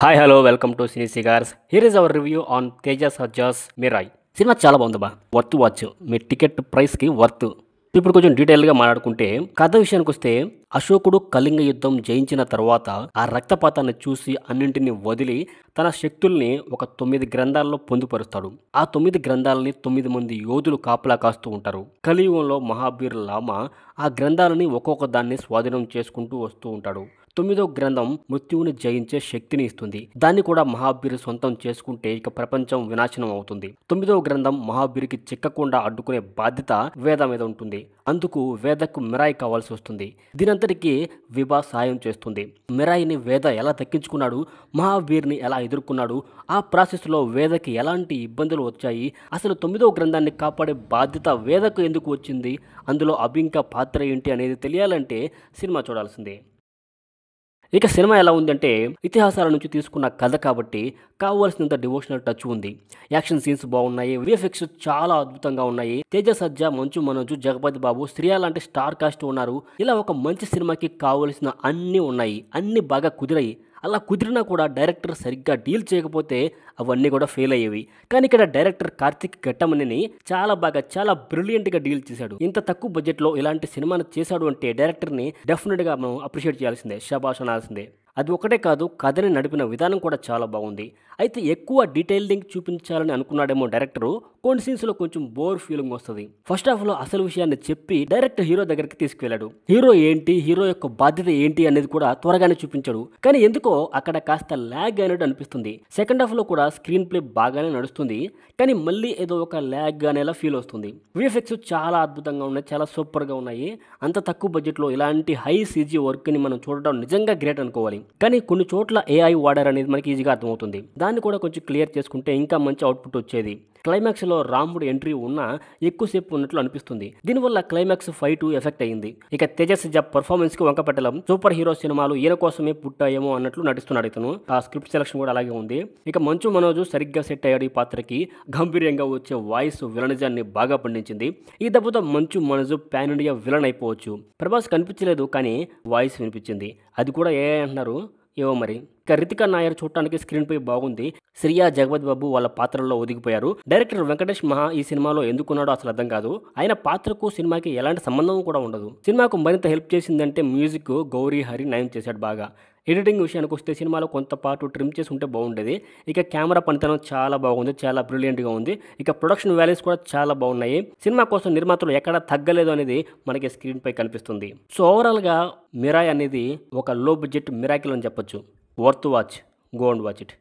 Hi hello welcome to cine cigars. Here is our review on Teja Sajja's Mirai. Cinema చాలా బాగుంది బా, worth watch. మీ ticket ప్రైస్కి వర్త్. ఇప్పుడు కొంచెం డీటెయిల్గా మాట్లాడుకుంటే కథ విషయానికి వస్తే, అశోకుడు కళింగ యుద్ధం జయించిన తర్వాత ఆ రక్తపాతాన్ని చూసి అన్నింటినీ వదిలి తన శక్తుల్ని ఒక 9 గ్రంథాల్లో పొందుపరుస్తాడు. ఆ 9 గ్రంథాలని 9 మంది యోధులు కాపలా కాస్తూ ఉంటారు. కలియుగంలో మహాబీర్ లామా ఆ గ్రంథాలని ఒక్కొక్క దాన్ని స్వాధీనం చేసుకుంటూ వస్తూ ఉంటాడు. 9వ గ్రంథం మృత్యువుని జయించే శక్తిని ఇస్తుంది. దాన్ని కూడా మహాబీర్ సొంతం చేసుకుంటే ఇక ప్రపంచం వినాశనం అవుతుంది. 9వ గ్రంథం మహాబీర్కి చిక్కకుండా అడ్డుకునే బాధ్యత వేద మీద ఉంటుంది. అందుకు వేదకు మిరాయ్ కావాల్సి వస్తుంది. దీనంతటికీ విభా సాయం చేస్తుంది. మిరాయిని వేద ఎలా దక్కించుకున్నాడు, మహాబీర్ని ఎలా ఎదుర్కొన్నాడు, ఆ ప్రాసెస్లో వేదకి ఎలాంటి ఇబ్బందులు వచ్చాయి, అసలు 9వ గ్రంథాన్ని కాపాడే బాధ్యత వేదకు ఎందుకు వచ్చింది, అందులో అభింక పాత్ర ఏంటి అనేది తెలియాలంటే సినిమా చూడాల్సిందే. ఇక సినిమా ఎలా ఉందంటే, ఇతిహాసాల నుంచి తీసుకున్న కథ కాబట్టి కావాల్సినంత డివోషనల్ టచ్ ఉంది. యాక్షన్ సీన్స్ బాగున్నాయి, విఎఫ్ఎక్స్ చాలా అద్భుతంగా ఉన్నాయి. తేజ సజ్జా, మంచు మనోజ్, జగపతి బాబు, శ్రియా లాంటి స్టార్ కాస్ట్ ఉన్నారు. ఇలా ఒక మంచి సినిమాకి కావలసిన అన్నీ ఉన్నాయి. అన్నీ బాగా కుదిరాయి. అలా కుదిరినా కూడా డైరెక్టర్ సరిగ్గా డీల్ చేయకపోతే అవన్నీ కూడా ఫెయిల్ అయ్యేవి. కానీ ఇక్కడ డైరెక్టర్ కార్తిక్ ఘట్టమనేని చాలా బ్రిలియంట్గా డీల్ చేశాడు. ఇంత తక్కువ బడ్జెట్లో ఇలాంటి సినిమాను చేశాడు అంటే డైరెక్టర్ని డెఫినెట్గా మనం అప్రిషియేట్ చేయాల్సిందే, శభాష్ అనాల్సిందే. అది ఒకటే కాదు, కథని నడిపిన విధానం కూడా చాలా బాగుంది. అయితే ఎక్కువ డీటెయిలింగ్ చూపించాలని అనుకున్నాడేమో డైరెక్టరు. కొన్ని సీన్స్లో కొంచెం బోర్ ఫీలింగ్ వస్తుంది. ఫస్ట్ హాఫ్లో అసలు విషయాన్ని చెప్పి డైరెక్ట్ హీరో దగ్గరికి తీసుకువెళ్ళాడు. హీరో ఏంటి, హీరో యొక్క బాధ్యత ఏంటి అనేది కూడా త్వరగానే చూపించాడు. కానీ ఎందుకో అక్కడ కాస్త ల్యాగ్ అయినట్టు అనిపిస్తుంది. సెకండ్ హాఫ్లో కూడా స్క్రీన్ ప్లే బాగానే నడుస్తుంది, కానీ మళ్ళీ ఏదో ఒక ల్యాగ్ అనేలా ఫీల్ వస్తుంది. విఎఫ్ఎక్స్ చాలా అద్భుతంగా ఉన్నాయి, చాలా సూపర్గా ఉన్నాయి. అంత తక్కువ బడ్జెట్లో ఇలాంటి హై సీజీ వర్క్ని మనం చూడడం నిజంగా గ్రేట్ అనుకోవాలి. కానీ కొన్ని చోట్ల ఏఐ వాడారు అనేది మనకి ఈజీగా అర్థమవుతుంది. దాన్ని కూడా కొంచెం క్లియర్ చేసుకుంటే ఇంకా మంచి అవుట్పుట్ వచ్చేది. క్లైమాక్స్లో రాముడు ఎంట్రీ ఉన్నా ఎక్కువసేపు ఉన్నట్లు అనిపిస్తుంది. దీనివల్ల క్లైమాక్స్ ఫైట్ ఎఫెక్ట్ అయింది. ఇక తేజస్ జాబ్ పర్ఫార్మెన్స్కి వంక పెట్టడం, సూపర్ హీరో సినిమాలు ఈయన కోసమే పుట్టాయేమో అన్నట్లు నటిస్తున్నాడు ఇతను. ఆ స్క్రిప్ట్ సెలక్షన్ కూడా అలాగే ఉంది. ఇక మంచు మనోజ్ సరిగ్గా సెట్ అయ్యాడు ఈ పాత్రకి. గంభీర్యంగా వచ్చే వాయిస్ విలనిజాన్ని బాగా పండించింది. ఈ దెబ్బతో Manchu Manoj pan India villain అయిపోవచ్చు. ప్రభాస్ కనిపించలేదు, కానీ వాయిస్ వినిపించింది. అది కూడా ఏ అంటున్నారు ఏవో మరి. ఇక రితికా నాయర్ చూడటానికి స్క్రీన్ పై బాగుంది. శ్రియా, జగపతి బాబు వాళ్ళ పాత్రల్లో ఒదిగిపోయారు. డైరెక్టర్ వెంకటేష్ మహా ఈ సినిమాలో ఎందుకున్నాడో అసలు అర్థం కాదు. ఆయన పాత్రకు సినిమాకి ఎలాంటి సంబంధం కూడా ఉండదు. సినిమాకు మరింత హెల్ప్ చేసిందంటే మ్యూజిక్ గౌరీ హరి నయం చేశాడు బాగా. ఎడిటింగ్ విషయానికి వస్తే సినిమాలో కొంత పాటు ట్రిమ్ చేసి ఉంటే బాగుండేది. ఇక కెమెరా పనితనం చాలా బాగుంది, చాలా బ్రిలియంట్గా ఉంది. ఇక ప్రొడక్షన్ వాల్యూస్ కూడా చాలా బాగున్నాయి. సినిమా కోసం నిర్మాతలు ఎక్కడా తగ్గలేదు అనేది మనకి స్క్రీన్ పై కనిపిస్తుంది. సో ఓవరాల్గా మిరాయ్ అనేది ఒక లో బడ్జెట్ మిరాకిల్ అని చెప్పొచ్చు. Worth watch. Go and watch it.